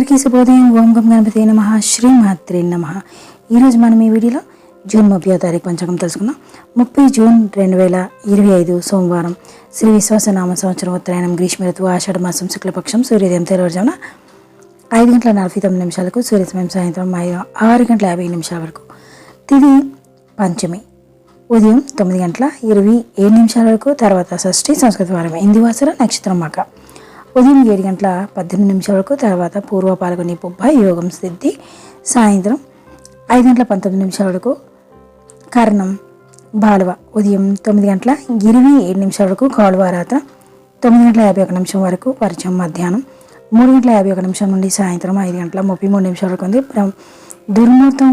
అందరికీ శుభోదయం. ఓం గం గణపతి నమః. శ్రీమాత్రే నమః. ఈరోజు మనం ఈ వీడియోలో జూన్ 30వ తారీఖు పంచాంగం తెలుసుకుందాం. 30 జూన్ 2025 సోమవారం. శ్రీ విశ్వాసనామ సంవత్సరం ఉత్తరాయణం గ్రీష్మ ఋతువు ఆషాఢ మాసం శుక్లపక్షం. సూర్యోదయం తెల్లవారుజామున 5:49 సూర్యాస్తమయం సాయంత్రం 6:50 వరకు. తిథి పంచమి ఉదయం 9:27 వరకు. తర్వాత షష్ఠి సంస్కృత వారం. ఇందువాసర నక్షత్రం మక ఉదయం 7:18 వరకు. తర్వాత పూర్వ పాల్గొని పుబ్బ యోగం సిద్ధి సాయంత్రం 5:19 వరకు. కరణం బాలవ ఉదయం 9:27 వరకు. కాలువ రాత్ర 9:51 వరకు. వర్షం మధ్యాహ్నం 3:51 నుండి సాయంత్రం 5:33 వరకు ఉంది. దుర్ముహూర్తం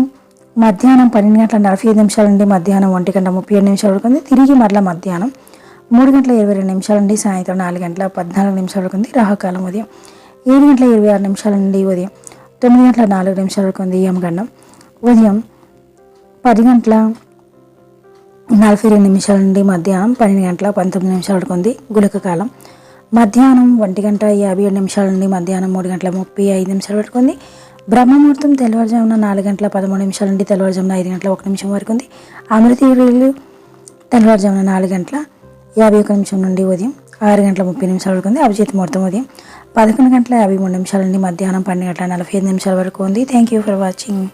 మధ్యాహ్నం 12:45 నుండి మధ్యాహ్నం 1:37 వరకు ఉంది. తిరిగి మరల మధ్యాహ్నం 3:22 నుండి సాయంత్రం 4:14 వరకు ఉంది. రాహుకాలం ఉదయం 7:26 నుండి ఉదయం 9:04 వరకు ఉంది. యమగండం ఉదయం 10:42 నుండి మధ్యాహ్నం 12:19 వరకు ఉంది. గుళిక కాలం మధ్యాహ్నం 1:57 నుండి మధ్యాహ్నం 3:35 వరకు ఉంది. బ్రహ్మముహూర్తం తెల్లవారుజామున 4:13 నుండి తెల్లవారుజామున 5:01 వరకు ఉంది. అమృత యోగులు తెల్లవారుజామున 4:51 నుండి ఉదయం 6:30 వరకు ఉంది. అభిజిత్ ముహూర్తం ఉదయం 11:53 నుండి మధ్యాహ్నం 12:45 వరకు ఉంది. Thank you for watching.